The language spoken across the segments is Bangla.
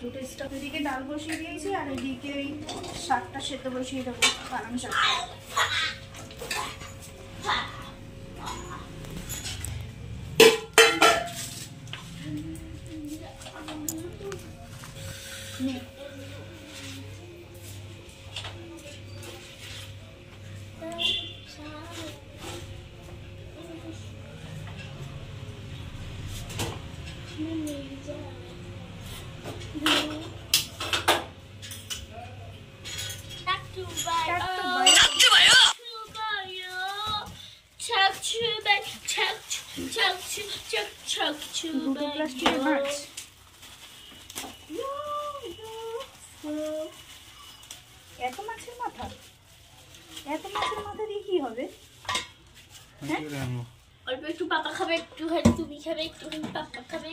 দুটো স্টক এদিকে ডাল বসিয়ে দিয়েছি আর এদিকে ওই শাকটা সেদ্ধ বসিয়ে দেবো, পালং শাকটা। দুটো প্লাস্টিকের মাছ, এত মাছের মাথা, এত মাছের মাথা দিয়ে কি হবে? অল্প একটু পাপা খাবে, একটু তুমি খাবে, একটু পাপা খাবে।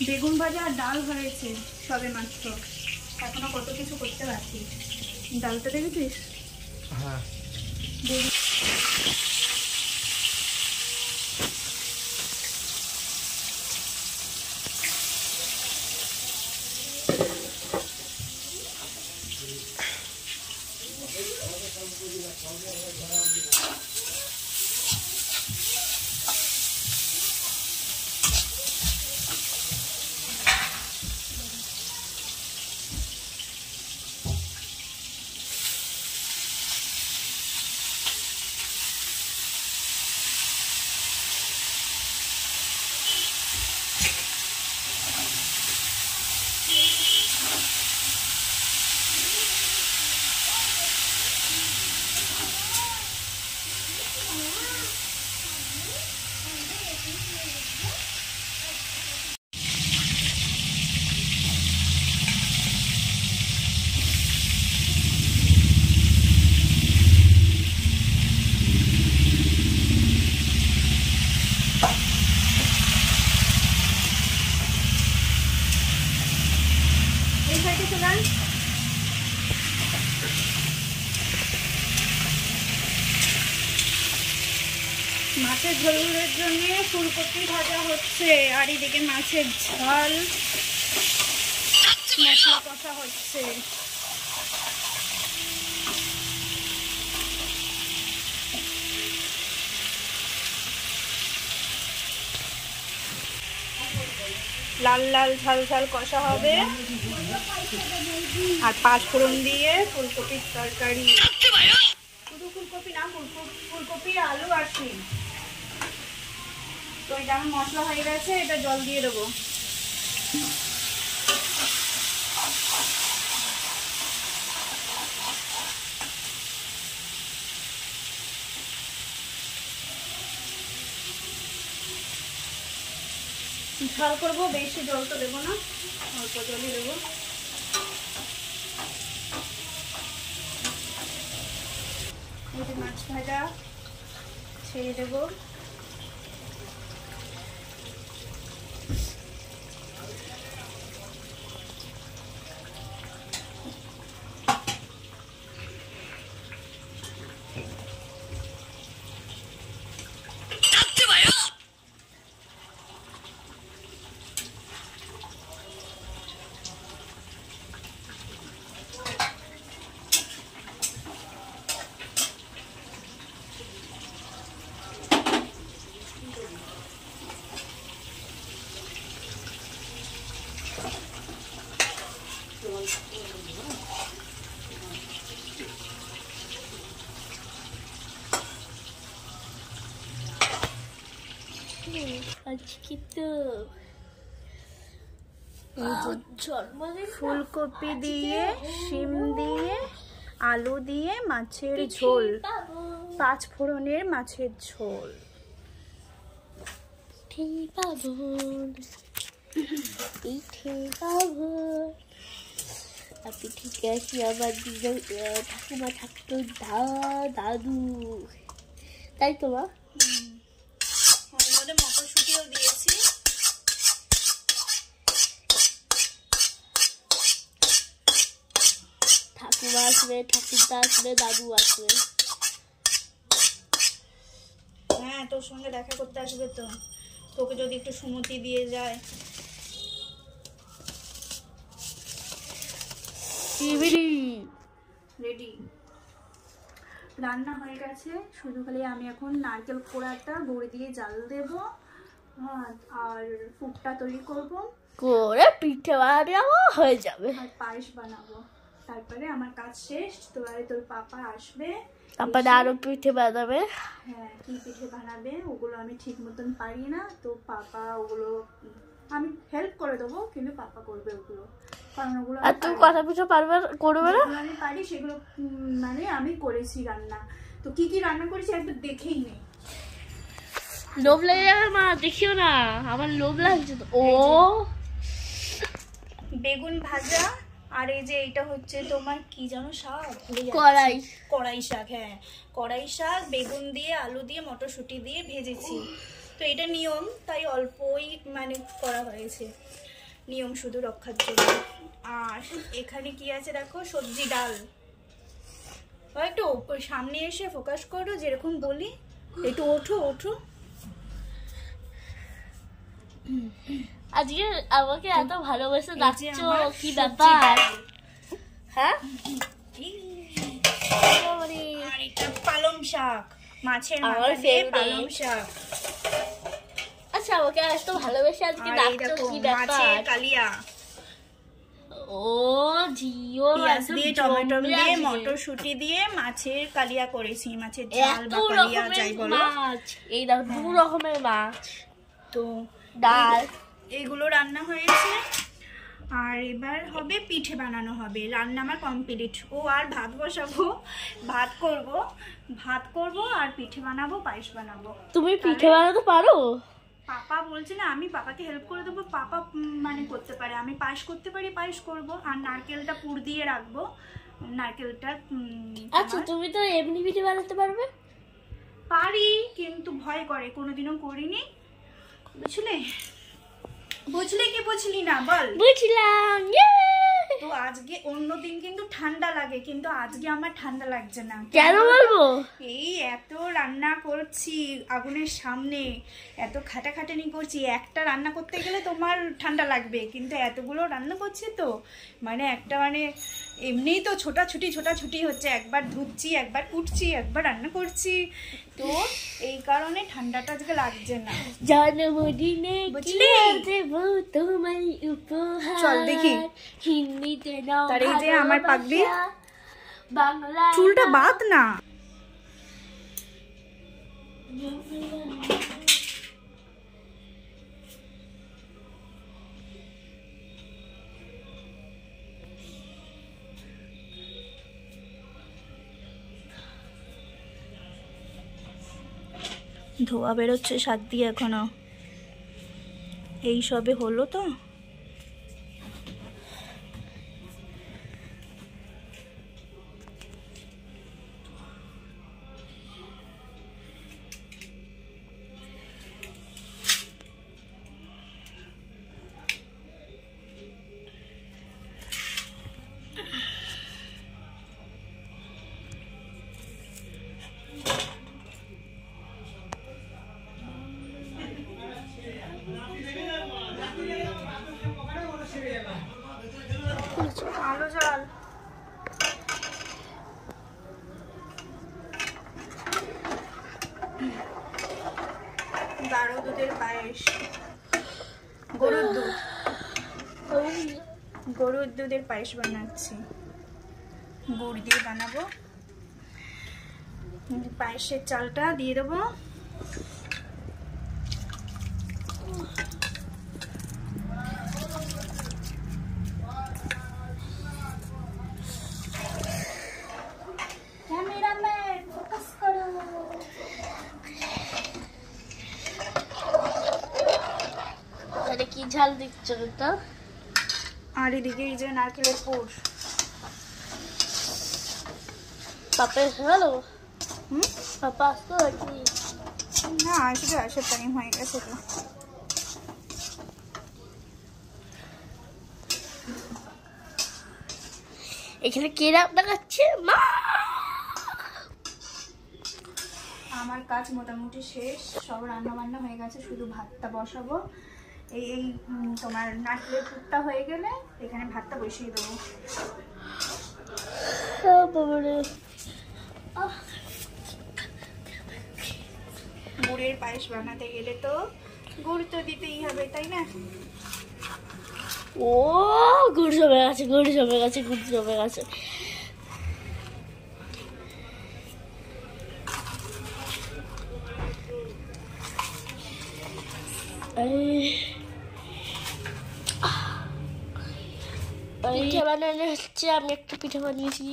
বেগুন ভাজা আর ডাল হয়েছে সবে মাত্র, এখনো কত কিছু করতে পারছি। ডালটা দেখেছিস? হ্যাঁ। মাছের ঝোলের জন্য ফুলকপি ভাজা হচ্ছে আর এদিকে মাছের ঝাল মশলা কষা হচ্ছে। লাল লাল ঝাল ঝাল কষা হবে আর 5 ফোড়ন দিয়ে ফুলকপির তরকারি। শুধু ফুলকপি না, ফুলকপি আলু আর শিম। তো এটা আমার মশলা হয়ে গেছে, এটা জল দিয়ে দেবো। ঝাল করবো, বেশি জল তো দেবো না, অল্প জলই দেবো। এই যে মাছ ভাজা ছেড়ে দেবো। আজকে তো ফুলকপি দিয়ে, শিম দিয়ে, আলু দিয়ে মাছের ঝোল, 5 ফোড়নের মাছের ঝোল। আপনি ঠিক আছে? আমার ঠাকুমা থাকতো দাদু, তাই তো মা? মটরশুঁটি নারকেল দিয়েছি। ঠাকুমা আসবে, ঠাকুরদা আসবে, দাদু আসবে। হ্যাঁ, তোর সঙ্গে দেখা করতে আসবে তো, তোকে যদি একটু সুমতি দিয়ে যায়। রেডি, রান্না হয়ে গেছে, শুধু খালি আমি এখন নারকেল কোড়াটা গুড় দিয়ে জাল দেব আর ফুটটা তৈরি করব, করে পিঠে বানাবো, হয়ে যাবে। আর পায়েস বানাবো। তারপরে আমার কাজ শেষ। তোর পাপা আসবে, তারপরে আরো পিঠে বানাবে। হ্যাঁ, কি পিঠে বানাবে ওগুলো আমি ঠিক মতন পারি না, তো পাপা ওগুলো আমি হেল্প করে দেবো, কিন্তু পাপা করবে ওগুলো, কারণ ওগুলো আর তুমি কথা পিঠে পারবে করবে না? আমি পারি সেগুলো, মানে আমি করেছি রান্না, তো কি কি রান্না করেছি একবার দেখেই নেই। লোভ লেগে যাবে মা, দেখিও না, আমার লোভ লাগছে তো। ও বেগুন ভাজা, আর এই যে এইটা হচ্ছে তোমার কি জানো শাক, কড়াই শাক। হ্যাঁ, কড়াই শাক বেগুন দিয়ে আলু দিয়ে মটরশুঁটি দিয়ে ভেজেছি। তো এটা নিয়ম, তাই অল্পই মানে করা হয়েছে, নিয়ম শুধু রক্ষার জন্য। আর এখানে কি আছে দেখো, সবজি ডাল। একটু সামনে এসে ফোকাস করো, যেরকম বলি, একটু ওঠো ওঠো। আজকে আমাকে এত ভালোবেসে ডাকছো, কি ব্যাপার? হ্যাঁ, আর এটা পালং শাক, মাছের আমার মাথা দিয়ে পালং শাক। আচ্ছা, আমাকে এত ভালোবেসে আজকে ডাকছো, কি ব্যাপার? মাছের কালিয়া, ও জিও, পেঁয়াজ দিয়ে টমেটো দিয়ে মটরশুঁটি দিয়ে মাছের কালিয়া করেছি, মাছের ঝাল বা কালিয়া যাই বলো। মাছ, এই দেখো 2 রকমের মাছ, তো ডাল, এগুলো রান্না হয়েছে। আর এবার হবে পিঠে বানানো হবে, রান্না আমার কমপ্লিট। ও আর ভাত বসাবো, ভাত করব আর পিঠে বানাবো, পায়েস বানাবো। তুমি পিঠে বানাতে পারো? পাপা বলছে না, আমি পাপাকে হেল্প করে দেবো, পাপা মানে করতে পারে, আমি পায়েস করতে পারি, পায়েস করব। আর নারকেলটা পুর দিয়ে রাখবো, নারকেলটা। আচ্ছা, তুমি তো এমনি পিঠে বানাতে পারবে? পারি, কিন্তু ভয় করে, কোনোদিনও করিনি, বুঝলি কি বুঝলি না বল? বুঝলাম। তো আজকে অন্যদিন কিন্তু ঠান্ডা লাগে, কিন্তু আজকে আমার ঠান্ডা লাগছে না। কেন বলবো? এই এত রান্না করছি আগুনের সামনে, এত খাটাখাটানি করছি, একটা রান্না করতে গেলে তোমার ঠান্ডা লাগবে, কিন্তু এতগুলো রান্না করছি তো মানে একটা মানে এমনিই তো ছোটাছুটি হচ্ছে, একবার ধুচ্ছি, একবার কুটছি, একবার রান্না করছি, তো এই কারণে ঠান্ডাটা আজকে লাগছে না। জন্মদিনে বুঝলি দেবো তোমার উপহার, চল দেখি। হিন্দিতে নাও, তার এই যে আমার পাগড়ি, বাংলা চুলটা বাদ না। ধোয়া বেরোচ্ছে শাক দিয়ে, এখনো এই সবে হলো তো। আলো জ্বাল। গাঢ় দুধের পায়েস, গরুর দুধের পায়েস বানাচ্ছি, গুড় দিয়ে বানাবো। পায়েসের চালটা দিয়ে দেবো, কি ঝাল দিচ্ছ তো? আর এদিকে এই যে নারকেলের পুর। পাপা এসে গেল? পাপা আসতো নাকি? না, আসবে, আসার টাইম হয়ে গেছে তো। এখানে কে রান্না করছে? মা। আমার কাজ মোটামুটি শেষ, সব রান্না বান্না হয়ে গেছে, শুধু ভাতটা বসাবো। এই তোমার নারকেলের পুরটা হয়ে গেলে এখানে ভাতটা বসিয়ে দেবো। গুড়ের পায়েস বানাতে গেলে তো গুড় তো দিতেই হবে, তাই না? ও গুড় জমে গেছে, গুড় জমে গেছে, গুড় জমে গেছে। পিঠে বানানো হচ্ছে, আমি একটু পিঠে বানিয়েছি।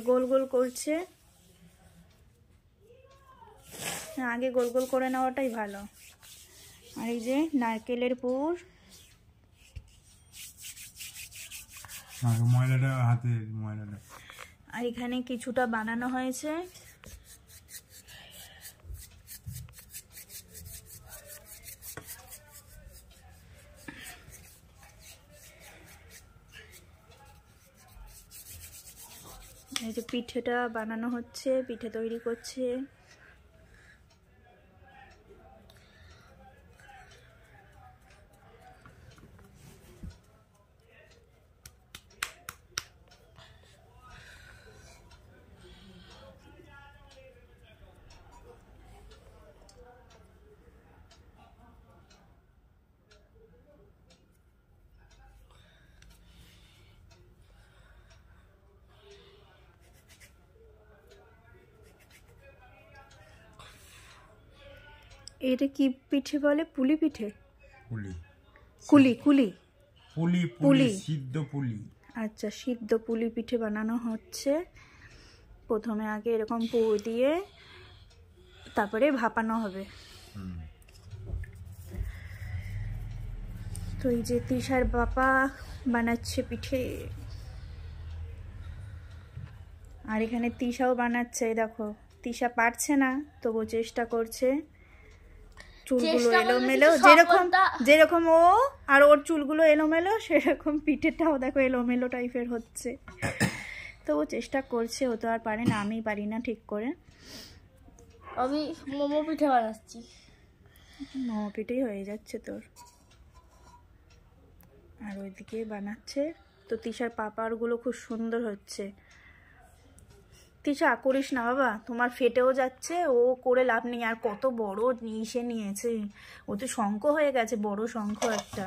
গোল গোল করছে, আগে গোল গোল করে নেওয়াটাই ভালো। আর এই যে নারকেলের পুর, ময়লাটা হাতে, ময়লাটা। আর এখানে কিছুটা বানানো হয়েছে। এই যে পিঠেটা বানানো হচ্ছে, পিঠে তৈরি করছে। এটা কি পিঠে বলে? পুলি পিঠে? পুলি, কুলি, কুলি, পুলি, পুলি, সিদ্ধ পুলি। আচ্ছা, সিদ্ধ পুলি পিঠে বানানো হচ্ছে। প্রথমে আগে এরকম পুর দিয়ে তারপরে ভাপানো হবে। তো এই যে তিশার বাবা বানাচ্ছে পিঠে, আর এখানে তিশাও বানাচ্ছে। দেখো, তিশা পারছে না, তবু চেষ্টা করছে। চুলগুলো এলোমেলো, যেরকম যেরকম ও আর ওর চুলগুলো এলোমেলো, সেরকম পিঠেটাও দেখো এলোমেলো টাইপের হচ্ছে। তো ও চেষ্টা করছে, ও তো আর পারে না, আমি পারি না ঠিক করে। আমি মোমো পিঠে বানাচ্ছি। মোমো পিঠেই হয়ে যাচ্ছে তোর। আর ওইদিকে বানাচ্ছে। তো তিশার পাপারগুলো খুব সুন্দর হচ্ছে। তিশা করিস না বাবা, তোমার ফেটেও যাচ্ছে, ও করে লাভ নেই। আর কত বড় ইসে নিয়েছে, ও তো শঙ্খ হয়ে গেছে, বড় শঙ্খ একটা।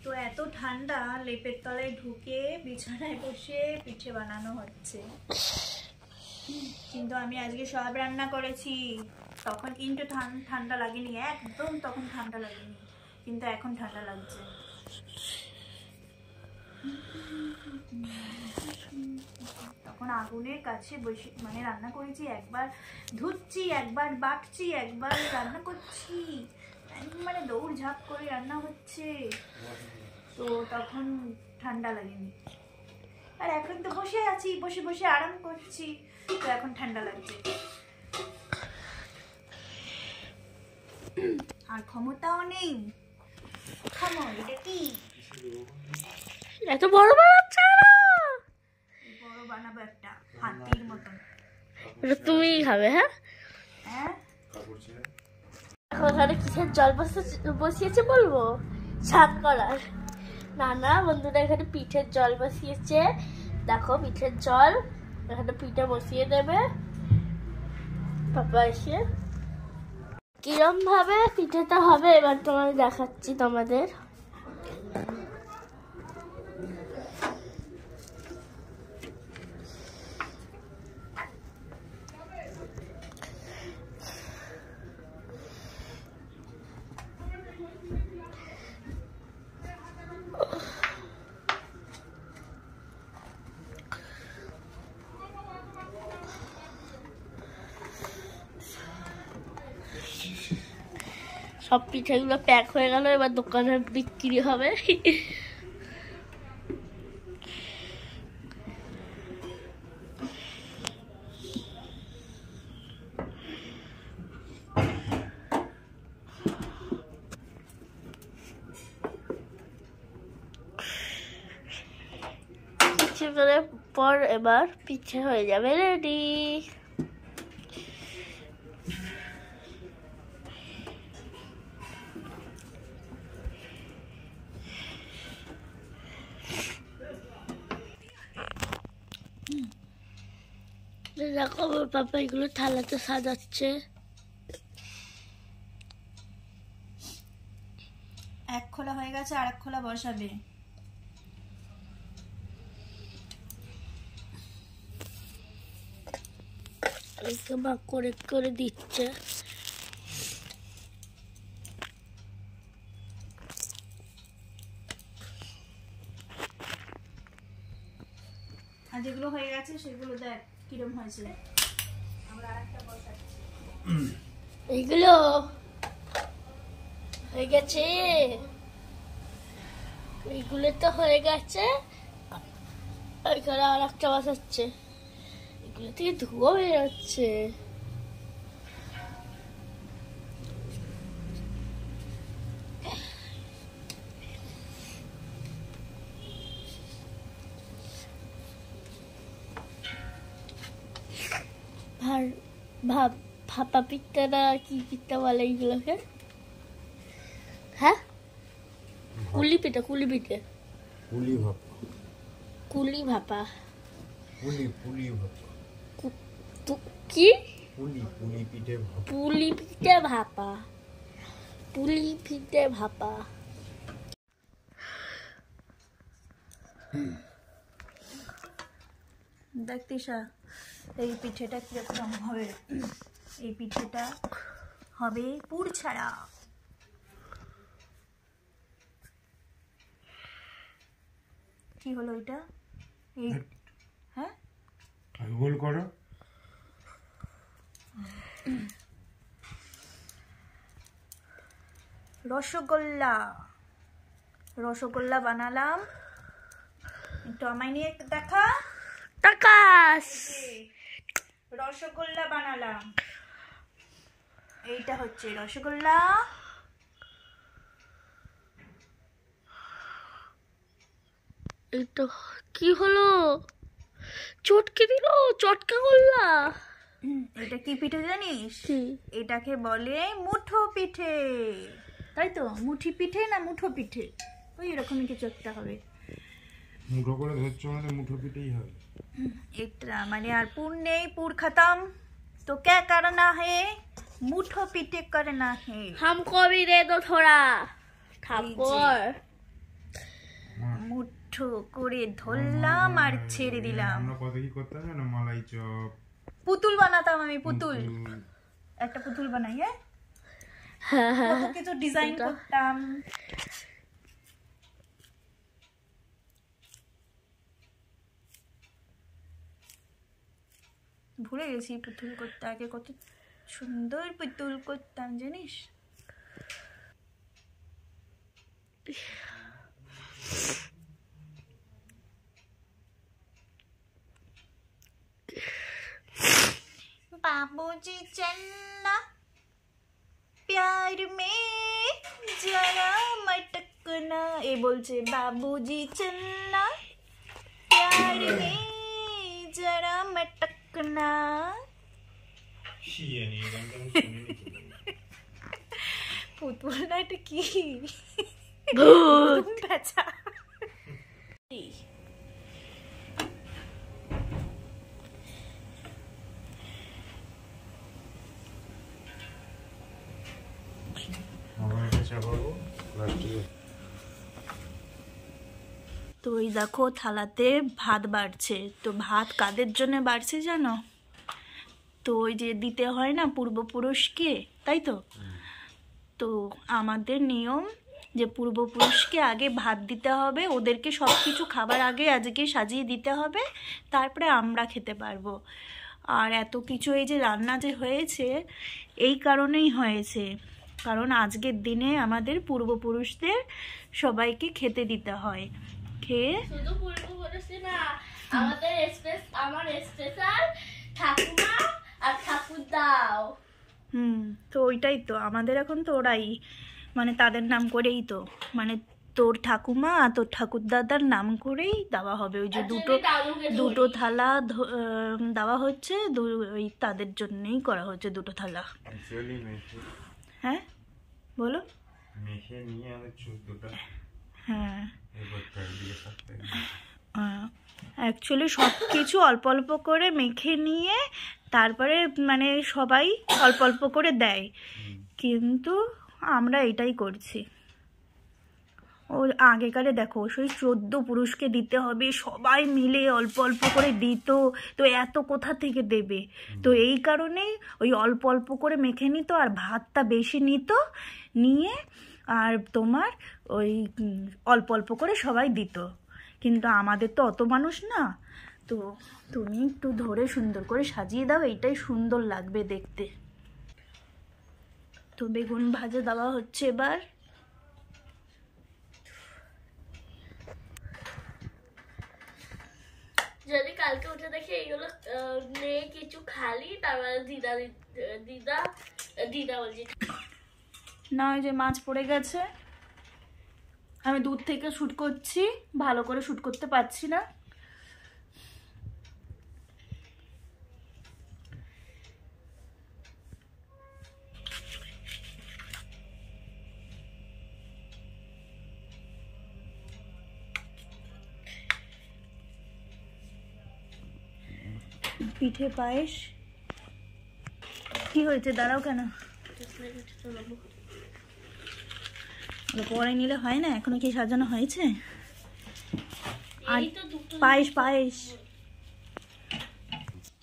তো এত ঠান্ডা, লেপের তলায় ঢুকে বিছানায় বসে পিঠে বানানো হচ্ছে। কিন্তু আমি আজকে সব রান্না করেছি, তখন কিন্তু ঠান্ডা লাগেনি, একদম তখন ঠান্ডা লাগেনি, কিন্তু এখন ঠান্ডা লাগছে। তখন আগুনের কাছে বসে মানে রান্না করেছি, একবার ধুচ্ছি, একবার বাটছি, একবার রান্না করছি, মানে দৌড় ঝাঁপ করে রান্না হচ্ছে। তো তখন ঠান্ডা লাগেনি। আর এখন তো বসে আছি, বসে বসে আরাম করছি, তো এখন ঠান্ডা লাগছে। আর ক্ষমতাও নেই। এটা কি এত বড় বানাচ্ছে না, বড় বানাবো একটা হাতির মতন। এটা তুমিই খাবে? হ্যাঁ, হ্যাঁ। ওখানে কিসের জল বসিয়েছে বলবো? স্নান করার। না না বন্ধুরা, এখানে পিঠের জল বসিয়েছে। দেখো পিঠের জল, এখানে পিঠে বসিয়ে দেবে পাপা এসে। কিরম ভাবে পিঠেটা হবে এবার তোমাদের দেখাচ্ছি। তোমাদের সব পিঠেগুলো প্যাক হয়ে গেল, এবার দোকানে বিক্রি হবে। কিছুক্ষণের পর এবার পিঠে হয়ে যাবে রেডি। দেখো আমার পাপা এগুলো থালাতে সাজাচ্ছে। এক খোলা হয়ে গেছে, আর এক খোলা বসাবে। মা করে করে দিচ্ছে। আর যেগুলো হয়ে গেছে সেগুলো দেখ কিরম হয়েছে। আমরা আরেকটা বসাচ্ছি। এইগুলো হয়ে গেছে, এইগুলো তো হয়ে গেছে। এখানে আর একটা বসাচ্ছে, এগুলো থেকে ধোঁয়া হয়ে যাচ্ছে। ভাপা পিঠা না কি পিঠা বলে এইগুলোকে? হ্যাঁ, কুলি পিঠা, কুলি পিঠে, পুলি ভাপা, কুলি ভাপা, পুলি ভাপা, কি পুলি পিঠে ভাপা, পুলি পিঠে ভাপা, পুলি পিঠে ভাপা। দেখ তিশা, এই পিঠেটা কিরকম হবে। এই পিঠেটা হবে পুর ছাড়া। কি হলো এটা? এই হ্যাঁ, গোল করো। রসগোল্লা, রসগোল্লা বানালাম। একটু আমায় নিয়ে একটু দেখা। টাকাস রসগোল্লা বানালাম। এইটা হচ্ছে রসগোল্লা। এটা কি হলো? চটকে দিল, চটকা গোল্লা। এটা কি পিঠে জানিস? কি? এটাকে বলে মুঠো পিঠে, তাই তো? মুঠি পিঠে না মুঠো পিঠে, ওই এরকমই কিছু একটা হবে। মুঠো করে ধরছো মানে মুঠো পিঠেই হবে। এটা মানে আর পুর নেই, পুর खत्म, तो क्या करना है? मुठो पीठे करना है। हमको भी दे दो थोड़ा ঠাকুর। মুঠো করে ধরলাম আর ছেড়ে দিলাম। আমরা কত কি করতাম জানো? মালাই চপ, পুতুল বানাতাম আমি, পুতুল। একটা পুতুল বানাই, হ্যাঁ, কত কিছু ডিজাইন করতাম। ভুলে গেছি পুতুল করতে, আগে কত সুন্দর পুতুল করতাম জানিস। बाबूजी चलना प्यार में जरा मटकना, ये बोलছে बाबूजी चलना प्यार में जरा मटकना। পুতুল না এটা কি? ভূত। পেঁচা। তো এই দেখো থালাতে ভাত বাড়ছে। তো ভাত কাদের জন্য বাড়ছে জানো? তো ওই যে দিতে হয় না পূর্বপুরুষকে, তাই তো? তো আমাদের নিয়ম যে পূর্বপুরুষকে আগে ভাত দিতে হবে, ওদেরকে সব কিছু খাবার আগে আজকে সাজিয়ে দিতে হবে, তারপরে আমরা খেতে পারবো। আর এত কিছু এই যে রান্না যে হয়েছে এই কারণেই হয়েছে, কারণ আজকের দিনে আমাদের পূর্বপুরুষদের সবাইকে খেতে দিতে হয়। খেয়ে শুধু পূর্বপুরুষই না, আমাদের আমার স্পেশাল ঠাকুমা আর ঠাকুরদাও। তো ওইটাই তো আমাদের এখন তো ওরাই, মানে তাদের নাম করেই তো, মানে তোর ঠাকুমা আর তোর ঠাকুরদাদার নাম করেই দেওয়া হবে। ওই যে দুটো থালা দেওয়া হচ্ছে, ওই তাদের জন্যই করা হচ্ছে দুটো থালা। হ্যাঁ বলো। হ্যাঁ অ্যাকচুয়ালি সব কিছু অল্প অল্প করে মেখে নিয়ে তারপরে মানে সবাই অল্প অল্প করে দেয়, কিন্তু আমরা এটাই করছি। ও আগেকারে দেখো সেই 14 পুরুষকে দিতে হবে, সবাই মিলে অল্প অল্প করে দিত, তো এত কোথা থেকে দেবে? তো এই কারণেই ওই অল্প অল্প করে মেখে নিত আর ভাতটা বেশি নিত, নিয়ে আর তোমার ওই অল্প অল্প করে সবাই দিত। কিন্তু আমাদের তো অত মানুষ না, তো তুমি একটু ধরে সুন্দর করে সাজিয়ে দাও, এইটাই সুন্দর লাগবে দেখতে। তো বেগুন ভাজা দেওয়া হচ্ছে এবার। যদি কালকে উঠে দেখি এইগুলো নেই কিছু খালি, তারপরে দিদা বলছি না ওই যে মাছ পড়ে গেছে, আমি দূর থেকে শুট করছি, ভালো করে শুট করতে পারছি না। পিঠে পায়েস কি হয়েছে? দাঁড়াও কেন, পরে নিলে হয় না? এখনো কি সাজানো হয়েছে? আর পায়েস পায়েস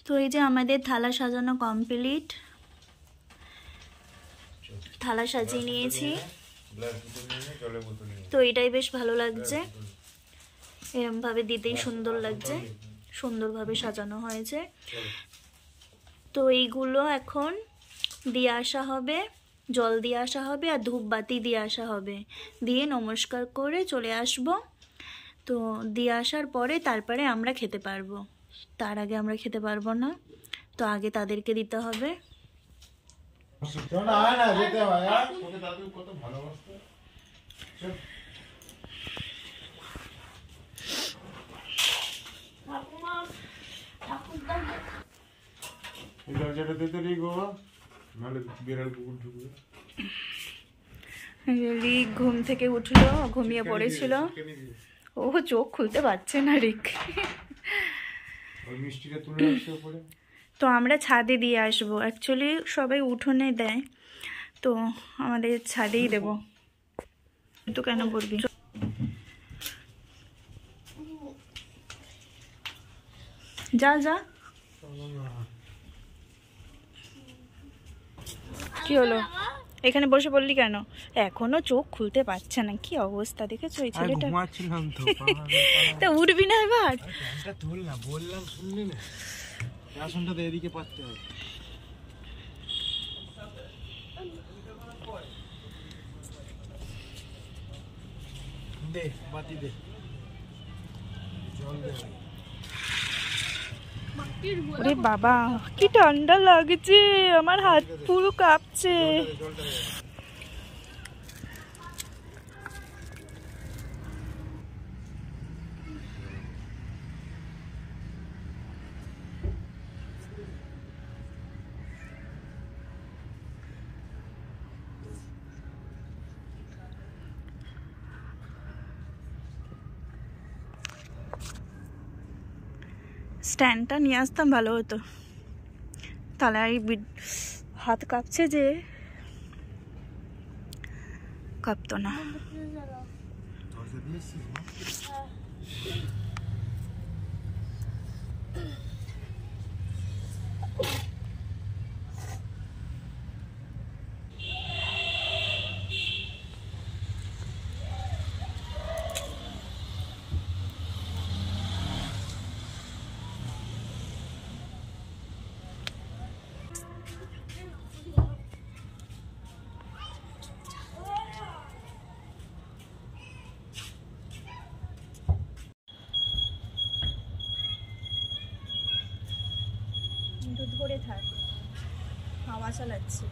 তো এই যে আমাদের থালা সাজানো কমপ্লিট, থালা সাজিয়ে নিয়েছি। তো এটাই বেশ ভালো লাগছে, এরকম ভাবে দিতেই সুন্দর লাগছে, সুন্দরভাবে সাজানো হয়েছে। তো এইগুলো এখন দিয়ে আসা হবে, জল দিয়ে আসা হবে আর ধূপবাতি দিয়ে আসা হবে, দিয়ে নমস্কার করে চলে আসব। তো দিয়ে আসার পরে তারপরে আমরা খেতে পারবো, তার আগে আমরা খেতে পারবো না, তো আগে তাদেরকে দিতে হবে। রিক ঘুম থেকে উঠলো, ঘুমিয়ে পড়েছিল, ও চোখ খুলতে পারছে না রিক। তো আমরা ছাদে দিয়ে আসবো, অ্যাকচুয়ালি সবাই উঠোনে দেয়, তো আমাদের ছাদেই দেব। তো কেন বলবি? যা যা। কি হলো? এখানে বসে বললি কেন? এখনো চোখ খুলতে পারছে না, কি অবস্থা দেখেছো এই ছেলেটা? তা উঠবি না এবার? বললাম শুনলি না, আসনটা তো এদিকে পাততে হবে। দে বাতি দে, জল দে। ওরে বাবা কি ঠান্ডা লাগছে, আমার হাত পুরো কাঁপছে। স্ট্যান্ডটা নিয়ে আসতাম ভালো হতো, তাহলে হাত কাঁপছে যে কাঁপতো না। মশা লাগছে,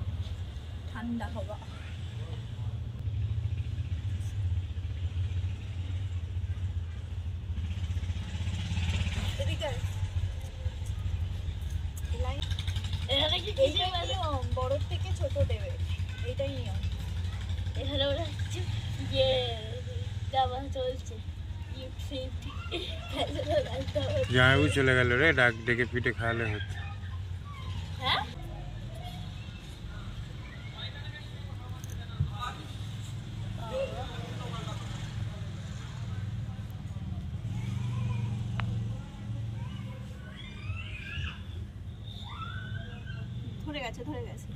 ঠান্ডা হাওয়া। বড় থেকে ছোট দেবে, এটাই নিয়ম। এখানে ওরা ইয়ে দাবা চলছে, জামাইবু চলে গেল রে, ডাক ডেকে পিঠে খাওয়ালে হতো। হ্যাঁ ধরে গেছে, ধরে গেছে।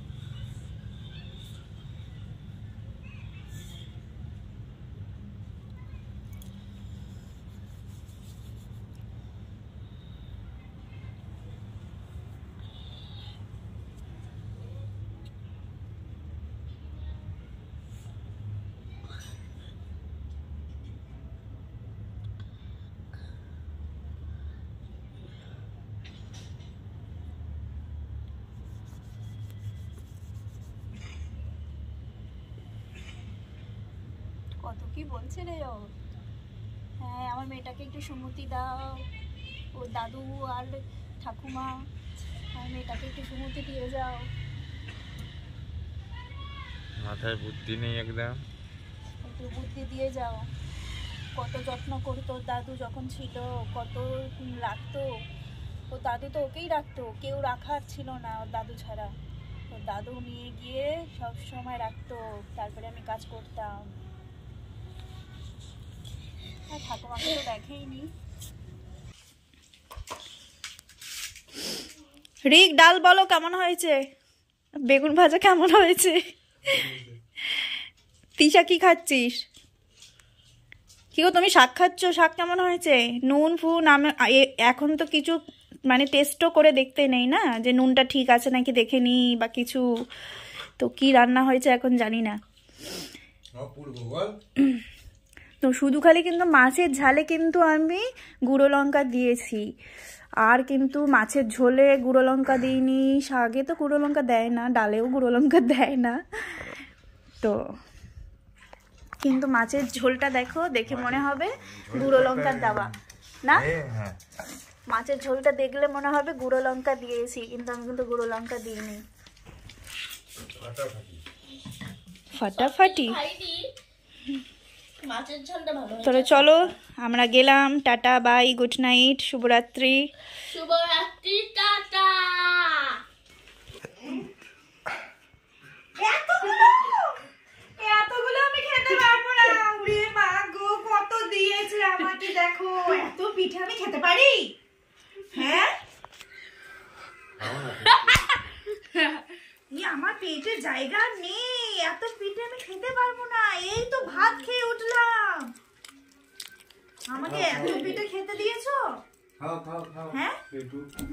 কত কি বলছে রে ও। হ্যাঁ, আমার মেয়েটাকে একটু সুমতি দাও, ও দাদু আর ঠাকুমা, আমার মেয়েটাকে একটু সুমতি দিয়ে যাও। মাথায় বুদ্ধি নেই একদম, একটু বুদ্ধি দিয়ে যাও। কত যত্ন করতো দাদু যখন ছিল, কত রাখতো। ও দাদু তো ওকেই রাখতো, কেউ রাখার ছিল না ওর দাদু ছাড়া। ওর দাদু নিয়ে গিয়ে সব সময় রাখতো, তারপরে আমি কাজ করতাম। আর ঠাকুমাকে তো দেখেইনি। রিক, ডাল বলো কেমন হয়েছে, বেগুন ভাজা কেমন হয়েছে? তিশা কি খাচ্ছিস? কি গো তুমি শাক খাচ্ছ, শাক কেমন হয়েছে? নুন ফুন এখন তো কিছু মানে টেস্টও করে দেখতে নেই না, যে নুনটা ঠিক আছে নাকি দেখে নি বা কিছু। তো কি রান্না হয়েছে এখন জানি না। তো শুধু খালি কিন্তু মাছের ঝালে কিন্তু আমি গুঁড়ো লঙ্কা দিয়েছি, আর কিন্তু মাছের ঝোলে গুঁড়ো লঙ্কা দিইনি। শাকে তো গুঁড়ো লঙ্কা দেয় না, ডালেও গুঁড়ো লঙ্কা দেয় না। তো কিন্তু মাছের ঝোলটা দেখো, দেখে মনে হবে গুঁড়ো লঙ্কার দেওয়া না। মাছের ঝোলটা দেখলে মনে হবে গুঁড়ো লঙ্কা দিয়েছি, কিন্তু আমি কিন্তু গুঁড়ো লঙ্কা দিইনি। ফাটাফাটি। মাছের ঝোলটা ভালো। তাহলে চলো আমরা গেলাম, টাটা বাই, গুড নাইট, শুভরাত্রি। শুভরাত্রি, টাটা। এতগুলো আমি খেতে পারবো না। ওরে মা গো, কত দিয়েছে আমাকে দেখো। এত পিঠে আমি খেতে পারি? হ্যাঁ, আমার পেটে জায়গা নেই, এত পিঠে আমি খেতে পারবো না। এই তো ভাত খেয়ে উঠলাম, আমাকে এত পিঠে খেতে দিয়েছো? হ্যাঁ,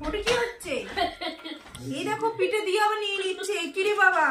ওটা কি হচ্ছে? এই দেখো পিঠে দিয়ে আবার নিয়ে নিচ্ছে, কিরে বাবা।